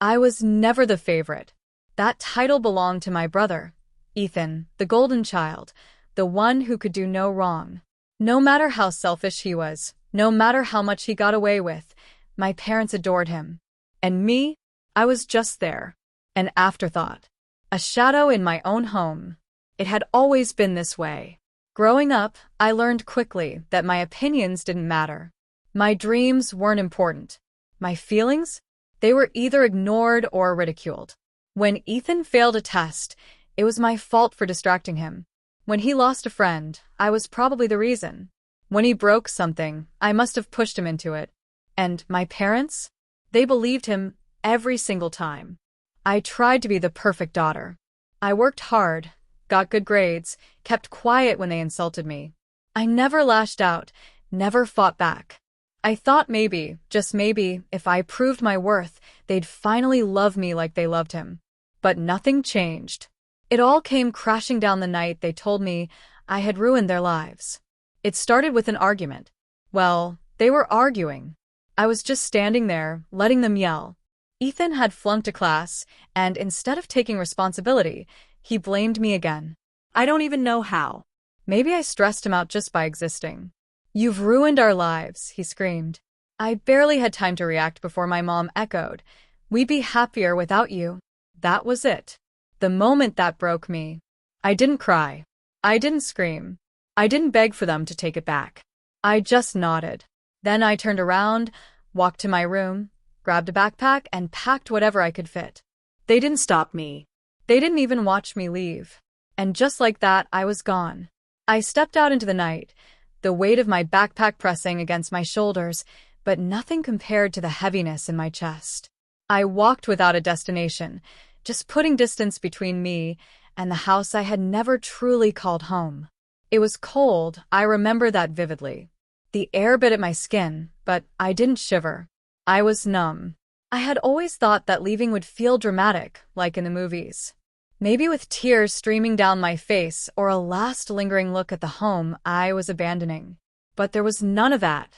I was never the favorite. That title belonged to my brother, Ethan, the golden child, the one who could do no wrong. No matter how selfish he was, no matter how much he got away with, my parents adored him. And me? I was just there. An afterthought. A shadow in my own home. It had always been this way. Growing up, I learned quickly that my opinions didn't matter. My dreams weren't important. My feelings? They were either ignored or ridiculed. When Ethan failed a test, it was my fault for distracting him. When he lost a friend, I was probably the reason. When he broke something, I must have pushed him into it. And my parents? They believed him every single time. I tried to be the perfect daughter. I worked hard, got good grades, kept quiet when they insulted me. I never lashed out, never fought back. I thought maybe, just maybe, if I proved my worth, they'd finally love me like they loved him. But nothing changed. It all came crashing down the night they told me I had ruined their lives. It started with an argument. Well, they were arguing. I was just standing there, letting them yell. Ethan had flunked a class, and instead of taking responsibility, he blamed me again. I don't even know how. Maybe I stressed him out just by existing. "You've ruined our lives," he screamed. I barely had time to react before my mom echoed, "We'd be happier without you." That was it. The moment that broke me. I didn't cry. I didn't scream. I didn't beg for them to take it back. I just nodded. Then I turned around, walked to my room, grabbed a backpack, and packed whatever I could fit. They didn't stop me. They didn't even watch me leave. And just like that, I was gone. I stepped out into the night, the weight of my backpack pressing against my shoulders, but nothing compared to the heaviness in my chest. I walked without a destination, just putting distance between me and the house I had never truly called home. It was cold, I remember that vividly. The air bit at my skin, but I didn't shiver. I was numb. I had always thought that leaving would feel dramatic, like in the movies. Maybe with tears streaming down my face or a last lingering look at the home I was abandoning. But there was none of that.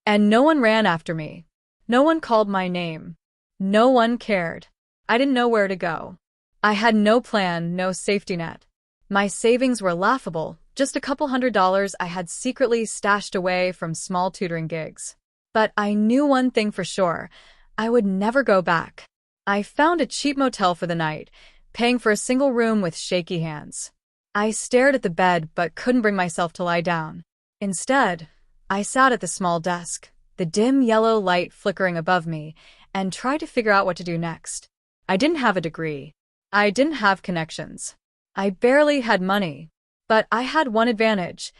And no one ran after me. No one called my name. No one cared. I didn't know where to go. I had no plan, no safety net. My savings were laughable, just a couple $100s I had secretly stashed away from small tutoring gigs. But I knew one thing for sure, I would never go back. I found a cheap motel for the night, paying for a single room with shaky hands. I stared at the bed but couldn't bring myself to lie down. Instead, I sat at the small desk, the dim yellow light flickering above me, and tried to figure out what to do next. I didn't have a degree. I didn't have connections. I barely had money. But I had one advantage.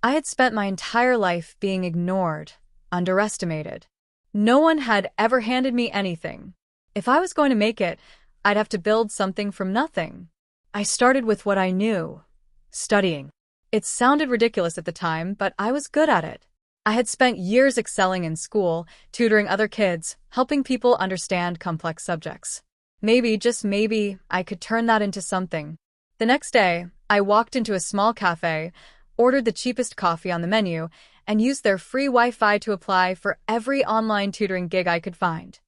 I had spent my entire life being ignored, underestimated. No one had ever handed me anything. If I was going to make it, I'd have to build something from nothing. I started with what I knew: studying. It sounded ridiculous at the time, but I was good at it. I had spent years excelling in school, tutoring other kids, helping people understand complex subjects. Maybe, just maybe, I could turn that into something. The next day, I walked into a small cafe, ordered the cheapest coffee on the menu, and used their free Wi-Fi to apply for every online tutoring gig I could find.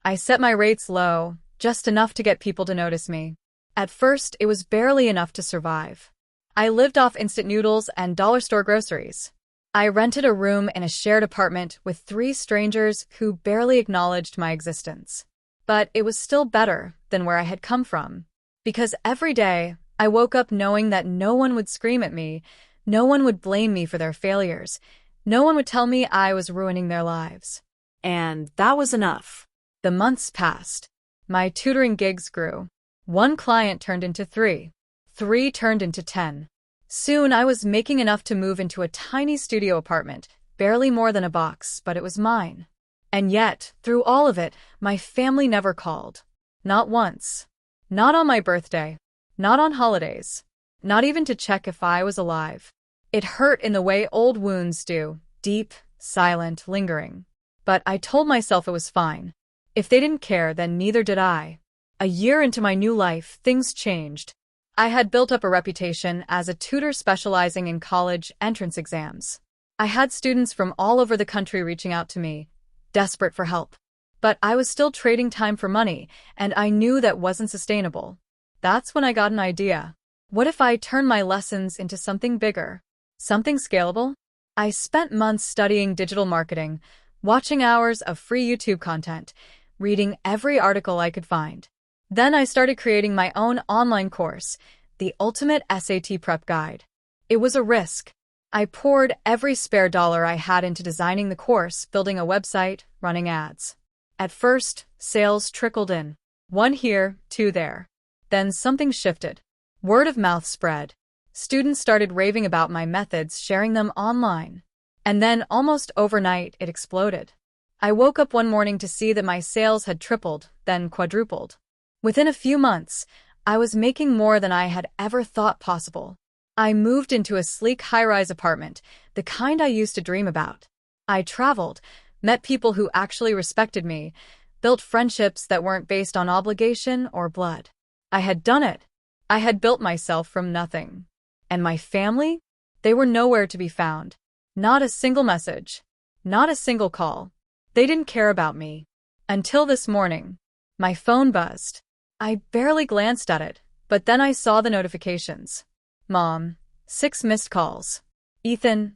I set my rates low, just enough to get people to notice me. At first, it was barely enough to survive. I lived off instant noodles and dollar store groceries. I rented a room in a shared apartment with 3 strangers who barely acknowledged my existence. But it was still better than where I had come from. Because every day, I woke up knowing that no one would scream at me, no one would blame me for their failures, no one would tell me I was ruining their lives. And that was enough. The months passed. My tutoring gigs grew. 1 client turned into 3. 3 turned into 10. Soon I was making enough to move into a tiny studio apartment, barely more than a box, but it was mine. And yet, through all of it, my family never called. Not once. Not on my birthday. Not on holidays. Not even to check if I was alive. It hurt in the way old wounds do, deep, silent, lingering. But I told myself it was fine. If they didn't care, then neither did I. A year into my new life, things changed. I had built up a reputation as a tutor specializing in college entrance exams. I had students from all over the country reaching out to me, desperate for help. But I was still trading time for money, and I knew that wasn't sustainable. That's when I got an idea. What if I turn my lessons into something bigger? Something scalable? I spent months studying digital marketing, watching hours of free YouTube content, reading every article I could find. Then I started creating my own online course, the Ultimate SAT Prep Guide. It was a risk. I poured every spare dollar I had into designing the course, building a website, running ads. At first, sales trickled in. One here, two there. Then something shifted. Word of mouth spread. Students started raving about my methods, sharing them online. And then, almost overnight, it exploded. I woke up one morning to see that my sales had tripled, then quadrupled. Within a few months, I was making more than I had ever thought possible. I moved into a sleek high-rise apartment, the kind I used to dream about. I traveled, met people who actually respected me, built friendships that weren't based on obligation or blood. I had done it. I had built myself from nothing. And my family? They were nowhere to be found. Not a single message. Not a single call. They didn't care about me. Until this morning. My phone buzzed. I barely glanced at it, but then I saw the notifications. Mom, 6 missed calls. Ethan,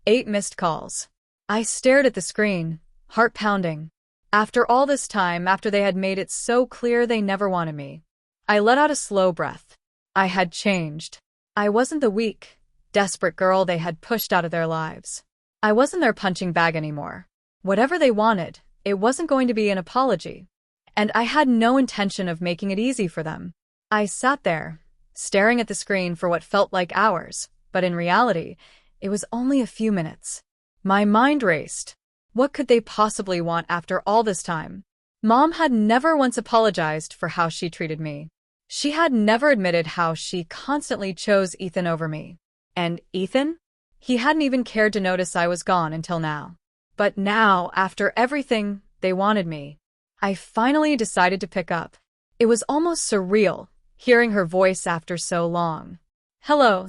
8 missed calls. I stared at the screen, heart pounding. After all this time, after they had made it so clear they never wanted me, I let out a slow breath. I had changed. I wasn't the weak, desperate girl they had pushed out of their lives. I wasn't their punching bag anymore. Whatever they wanted, it wasn't going to be an apology. And I had no intention of making it easy for them. I sat there, staring at the screen for what felt like hours, but in reality, it was only a few minutes. My mind raced. What could they possibly want after all this time? Mom had never once apologized for how she treated me. She had never admitted how she constantly chose Ethan over me. And Ethan? He hadn't even cared to notice I was gone until now. But now, after everything, they wanted me. I finally decided to pick up. It was almost surreal, hearing her voice after so long. "Hello,"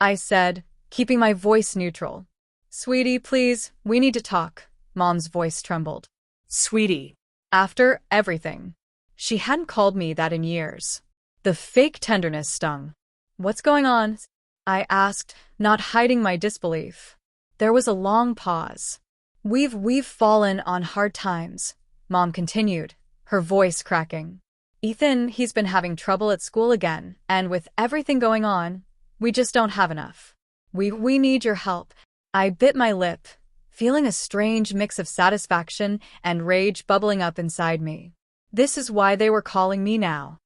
I said, keeping my voice neutral. "Sweetie, please, we need to talk." Mom's voice trembled. "Sweetie." After everything. She hadn't called me that in years. The fake tenderness stung. "What's going on?" I asked, not hiding my disbelief. There was a long pause. We've fallen on hard times," Mom continued, her voice cracking. "Ethan, he's been having trouble at school again, and with everything going on, we just don't have enough. We need your help." I bit my lip, feeling a strange mix of satisfaction and rage bubbling up inside me. This is why they were calling me now.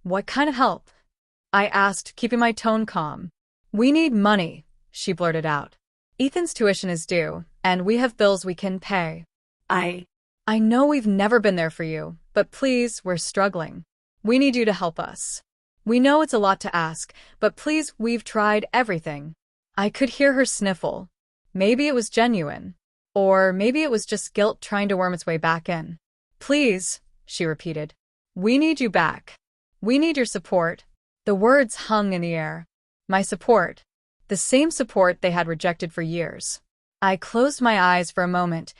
"What kind of help?" I asked, keeping my tone calm. "We need money," she blurted out. "Ethan's tuition is due, and we have bills we can pay." I know we've never been there for you, but please, we're struggling. We need you to help us. We know it's a lot to ask, but please, we've tried everything." I could hear her sniffle. Maybe it was genuine. Or maybe it was just guilt trying to worm its way back in. "Please," she repeated. "We need you back. We need your support." The words hung in the air. My support. The same support they had rejected for years. I closed my eyes for a moment,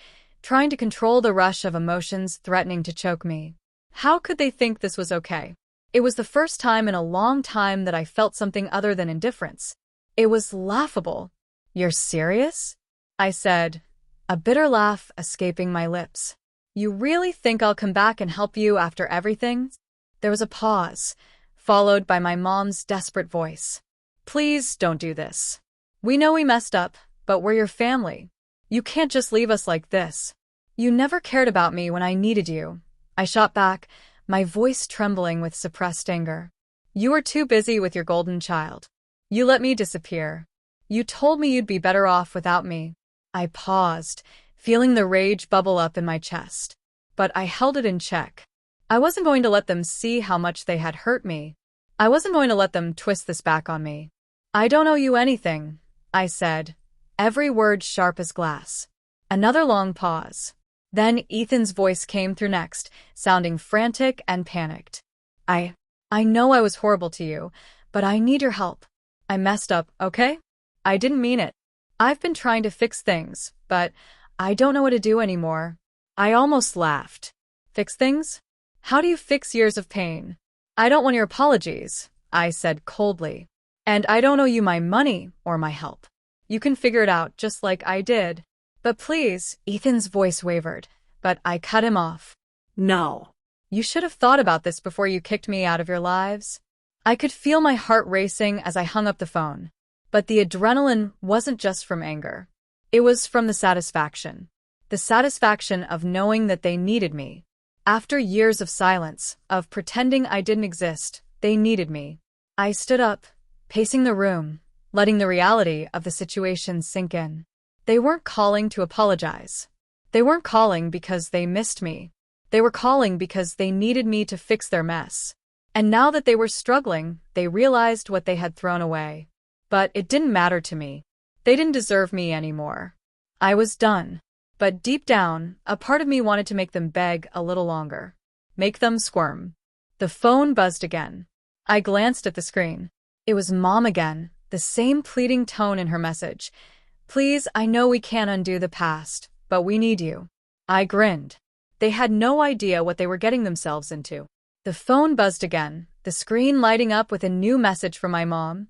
trying to control the rush of emotions threatening to choke me. How could they think this was okay? It was the first time in a long time that I felt something other than indifference. It was laughable. "You're serious?" I said, a bitter laugh escaping my lips. "You really think I'll come back and help you after everything?" There was a pause, followed by my mom's desperate voice. "Please don't do this. We know we messed up, but we're your family. You can't just leave us like this. You never cared about me when I needed you." I shot back, my voice trembling with suppressed anger. "You were too busy with your golden child. You let me disappear. You told me you'd be better off without me." I paused, feeling the rage bubble up in my chest. But I held it in check. I wasn't going to let them see how much they had hurt me. I wasn't going to let them twist this back on me. "I don't owe you anything," I said, every word sharp as glass. Another long pause. Then Ethan's voice came through next, sounding frantic and panicked. I know I was horrible to you, but I need your help. I messed up, okay? I didn't mean it. I've been trying to fix things, but I don't know what to do anymore." I almost laughed. Fix things? How do you fix years of pain? I don't want your apologies, I said coldly. And I don't owe you my money or my help. You can figure it out just like I did. But please, Ethan's voice wavered, but I cut him off. No. You should have thought about this before you kicked me out of your lives. I could feel my heart racing as I hung up the phone. But the adrenaline wasn't just from anger. It was from the satisfaction. The satisfaction of knowing that they needed me. After years of silence, of pretending I didn't exist, they needed me. I stood up, pacing the room, letting the reality of the situation sink in. They weren't calling to apologize. They weren't calling because they missed me. They were calling because they needed me to fix their mess. And now that they were struggling, they realized what they had thrown away. But it didn't matter to me. They didn't deserve me anymore. I was done. But deep down, a part of me wanted to make them beg a little longer. Make them squirm. The phone buzzed again. I glanced at the screen. It was Mom again, the same pleading tone in her message. Please, I know we can't undo the past, but we need you. I grinned. They had no idea what they were getting themselves into. The phone buzzed again, the screen lighting up with a new message from my mom.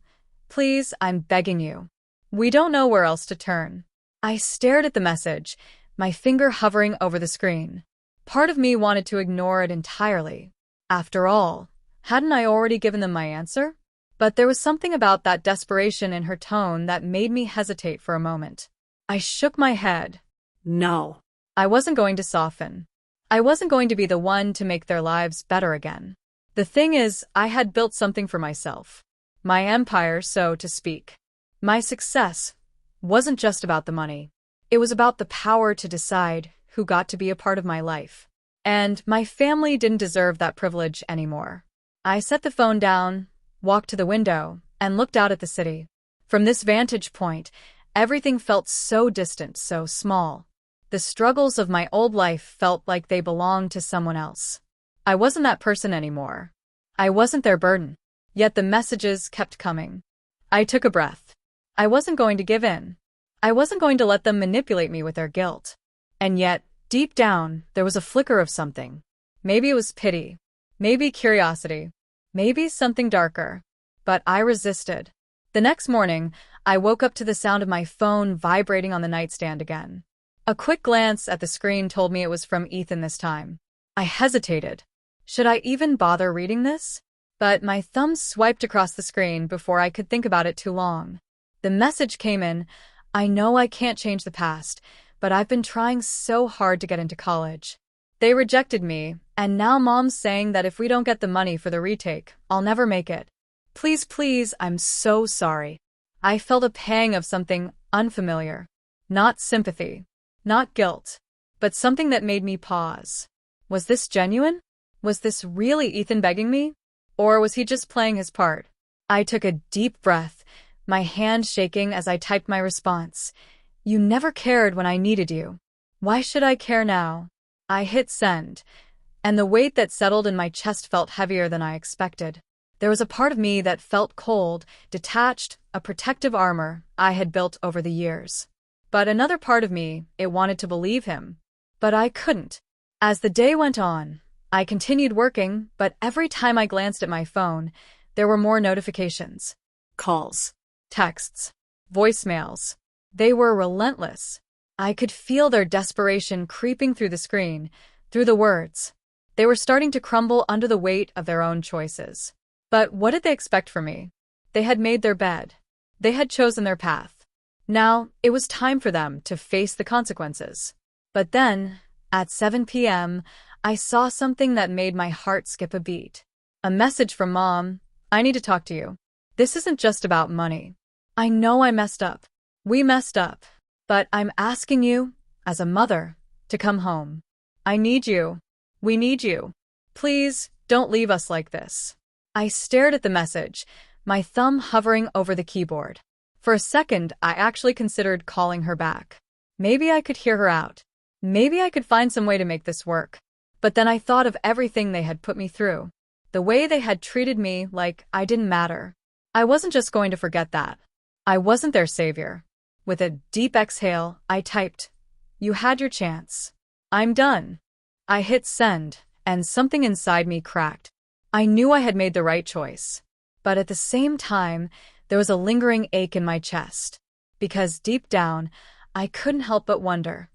Please, I'm begging you. We don't know where else to turn. I stared at the message, my finger hovering over the screen. Part of me wanted to ignore it entirely. After all, hadn't I already given them my answer? But there was something about that desperation in her tone that made me hesitate for a moment. I shook my head. No. I wasn't going to soften. I wasn't going to be the one to make their lives better again. The thing is, I had built something for myself. My empire, so to speak. My success wasn't just about the money. It was about the power to decide who got to be a part of my life. And my family didn't deserve that privilege anymore. I set the phone down, walked to the window, and looked out at the city. From this vantage point, everything felt so distant, so small. The struggles of my old life felt like they belonged to someone else. I wasn't that person anymore. I wasn't their burden. Yet the messages kept coming. I took a breath. I wasn't going to give in. I wasn't going to let them manipulate me with their guilt. And yet, deep down, there was a flicker of something. Maybe it was pity. Maybe curiosity. Maybe something darker. But I resisted. The next morning, I woke up to the sound of my phone vibrating on the nightstand again. A quick glance at the screen told me it was from Ethan this time. I hesitated. Should I even bother reading this? But my thumb swiped across the screen before I could think about it too long. The message came in. I know I can't change the past, but I've been trying so hard to get into college. They rejected me, and now Mom's saying that if we don't get the money for the retake, I'll never make it. Please, please, I'm so sorry. I felt a pang of something unfamiliar. Not sympathy. Not guilt. But something that made me pause. Was this genuine? Was this really Ethan begging me? Or was he just playing his part? I took a deep breath, my hand shaking as I typed my response. You never cared when I needed you. Why should I care now? I hit send, and the weight that settled in my chest felt heavier than I expected. There was a part of me that felt cold, detached, a protective armor I had built over the years. But another part of me, it wanted to believe him. But I couldn't. As the day went on, I continued working, but every time I glanced at my phone, there were more notifications. Calls. Texts. Voicemails. They were relentless. I could feel their desperation creeping through the screen, through the words. They were starting to crumble under the weight of their own choices. But what did they expect from me? They had made their bed. They had chosen their path. Now, it was time for them to face the consequences. But then, at 7 p.m., I saw something that made my heart skip a beat. A message from Mom. I need to talk to you. This isn't just about money. I know I messed up. We messed up. But I'm asking you, as a mother, to come home. I need you. We need you. Please, don't leave us like this. I stared at the message, my thumb hovering over the keyboard. For a second, I actually considered calling her back. Maybe I could hear her out. Maybe I could find some way to make this work. But then I thought of everything they had put me through. The way they had treated me like I didn't matter. I wasn't just going to forget that. I wasn't their savior. With a deep exhale, I typed, "You had your chance. I'm done." I hit send, and something inside me cracked. I knew I had made the right choice. But at the same time, there was a lingering ache in my chest. Because deep down, I couldn't help but wonder,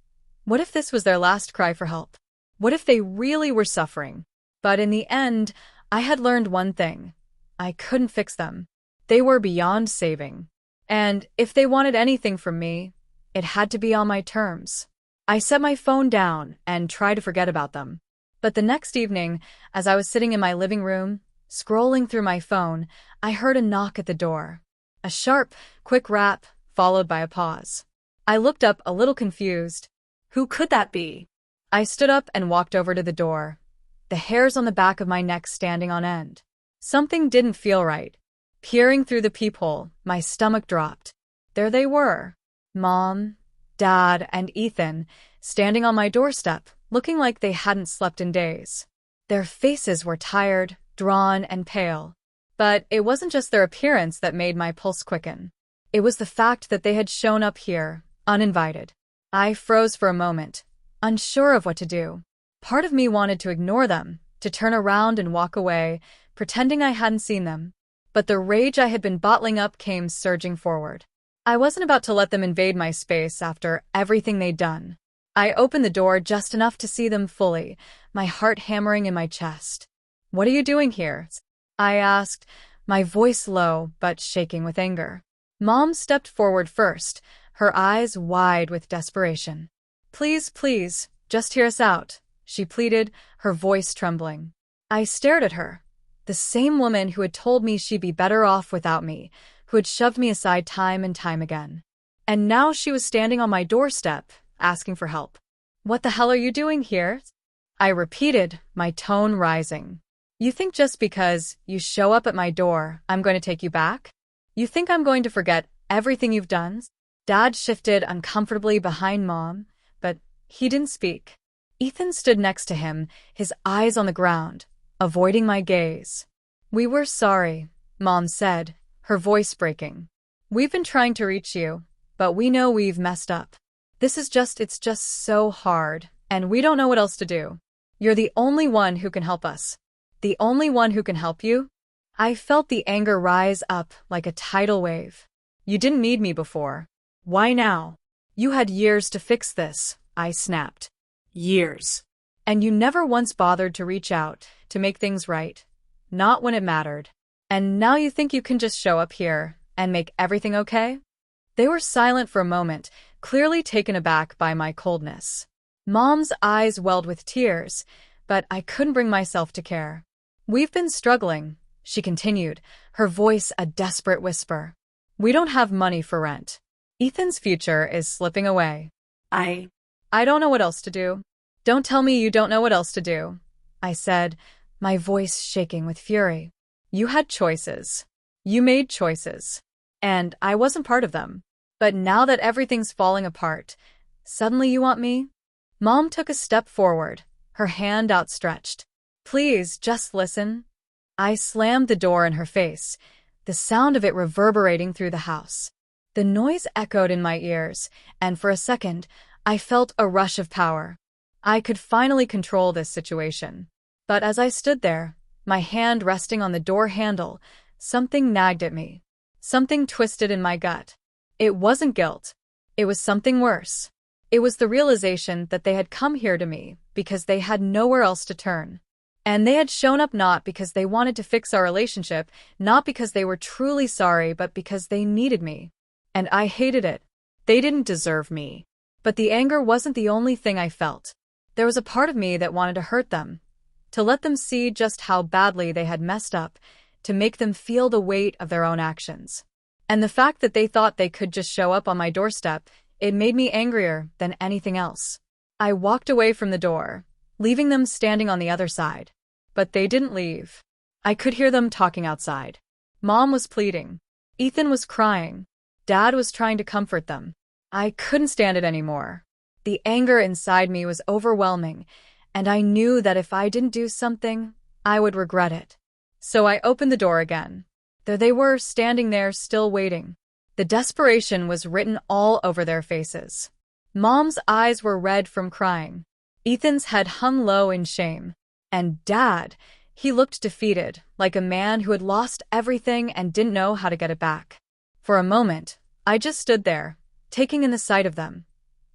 what if this was their last cry for help? What if they really were suffering? But in the end, I had learned one thing. I couldn't fix them. They were beyond saving. And if they wanted anything from me, it had to be on my terms. I set my phone down and tried to forget about them. But the next evening, as I was sitting in my living room, scrolling through my phone, I heard a knock at the door. A sharp, quick rap, followed by a pause. I looked up a little confused. Who could that be? I stood up and walked over to the door, the hairs on the back of my neck standing on end. Something didn't feel right. Peering through the peephole, my stomach dropped. There they were. Mom, Dad, and Ethan, standing on my doorstep, looking like they hadn't slept in days. Their faces were tired, drawn, and pale. But it wasn't just their appearance that made my pulse quicken. It was the fact that they had shown up here, uninvited. I froze for a moment, unsure of what to do. Part of me wanted to ignore them, to turn around and walk away, pretending I hadn't seen them. But the rage I had been bottling up came surging forward. I wasn't about to let them invade my space after everything they'd done. I opened the door just enough to see them fully, my heart hammering in my chest. "What are you doing here?" I asked, my voice low but shaking with anger. Mom stepped forward first, her eyes wide with desperation. "Please, please, just hear us out," she pleaded, her voice trembling. I stared at her. The same woman who had told me she'd be better off without me, who had shoved me aside time and time again. And now she was standing on my doorstep, asking for help. "What the hell are you doing here?" I repeated, my tone rising. "You think just because you show up at my door, I'm going to take you back? You think I'm going to forget everything you've done?" Dad shifted uncomfortably behind Mom, but he didn't speak. Ethan stood next to him, his eyes on the ground, avoiding my gaze. "We were sorry," Mom said, her voice breaking. "We've been trying to reach you, but we know we've messed up. It's just so hard, and we don't know what else to do. You're the only one who can help us. The only one who can help you." I felt the anger rise up like a tidal wave. "You didn't need me before. Why now? You had years to fix this," I snapped. Years. "And you never once bothered to reach out, to make things right. Not when it mattered. And now you think you can just show up here and make everything okay?" They were silent for a moment, clearly taken aback by my coldness. Mom's eyes welled with tears, but I couldn't bring myself to care. "We've been struggling," she continued, her voice a desperate whisper. "We don't have money for rent. Ethan's future is slipping away. I don't know what else to do." "Don't tell me you don't know what else to do," I said, my voice shaking with fury. "You had choices. You made choices. And I wasn't part of them. But now that everything's falling apart, suddenly you want me?" Mom took a step forward, her hand outstretched. "Please, just listen." I slammed the door in her face, the sound of it reverberating through the house. The noise echoed in my ears, and for a second, I felt a rush of power. I could finally control this situation. But as I stood there, my hand resting on the door handle, something nagged at me. Something twisted in my gut. It wasn't guilt. It was something worse. It was the realization that they had come here to me because they had nowhere else to turn. And they had shown up not because they wanted to fix our relationship, not because they were truly sorry, but because they needed me. And I hated it. They didn't deserve me. But the anger wasn't the only thing I felt. There was a part of me that wanted to hurt them, to let them see just how badly they had messed up, to make them feel the weight of their own actions. And the fact that they thought they could just show up on my doorstep, it made me angrier than anything else. I walked away from the door, leaving them standing on the other side. But they didn't leave. I could hear them talking outside. Mom was pleading. Ethan was crying. Dad was trying to comfort them. I couldn't stand it anymore. The anger inside me was overwhelming, and I knew that if I didn't do something, I would regret it. So I opened the door again. There they were, standing there, still waiting. The desperation was written all over their faces. Mom's eyes were red from crying. Ethan's head hung low in shame. And Dad, he looked defeated, like a man who had lost everything and didn't know how to get it back. For a moment, I just stood there, taking in the sight of them.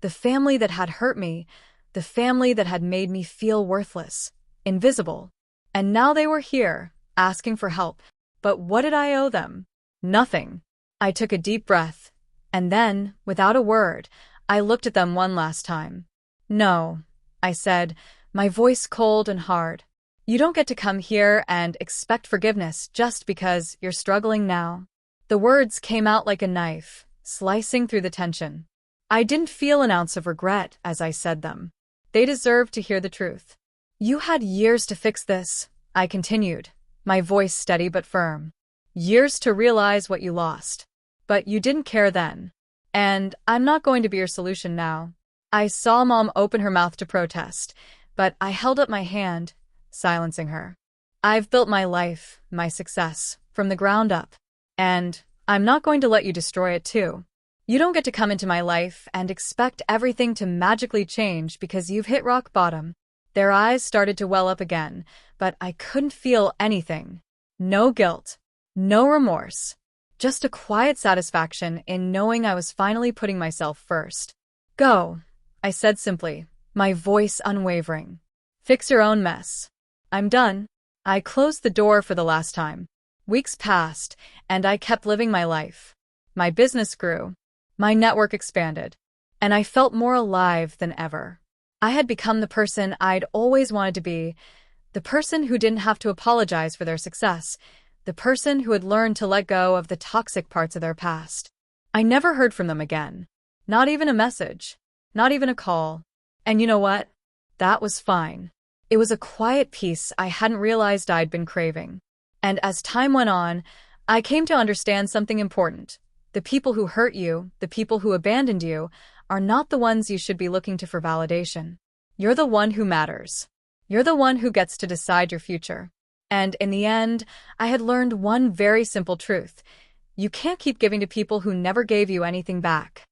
The family that had hurt me, the family that had made me feel worthless, invisible. And now they were here, asking for help. But what did I owe them? Nothing. I took a deep breath, and then, without a word, I looked at them one last time. No, I said, my voice cold and hard. You don't get to come here and expect forgiveness just because you're struggling now. The words came out like a knife, slicing through the tension. I didn't feel an ounce of regret as I said them. They deserved to hear the truth. You had years to fix this, I continued, my voice steady but firm. Years to realize what you lost. But you didn't care then. And I'm not going to be your solution now. I saw Mom open her mouth to protest, but I held up my hand, silencing her. I've built my life, my success, from the ground up. And I'm not going to let you destroy it too. You don't get to come into my life and expect everything to magically change because you've hit rock bottom. Their eyes started to well up again, but I couldn't feel anything. No guilt. No remorse. Just a quiet satisfaction in knowing I was finally putting myself first. Go, I said simply, my voice unwavering. Fix your own mess. I'm done. I closed the door for the last time. Weeks passed, and I kept living my life. My business grew. My network expanded. And I felt more alive than ever. I had become the person I'd always wanted to be, the person who didn't have to apologize for their success, the person who had learned to let go of the toxic parts of their past. I never heard from them again. Not even a message. Not even a call. And you know what? That was fine. It was a quiet peace I hadn't realized I'd been craving. And as time went on, I came to understand something important. The people who hurt you, the people who abandoned you, are not the ones you should be looking to for validation. You're the one who matters. You're the one who gets to decide your future. And in the end, I had learned one very simple truth. You can't keep giving to people who never gave you anything back.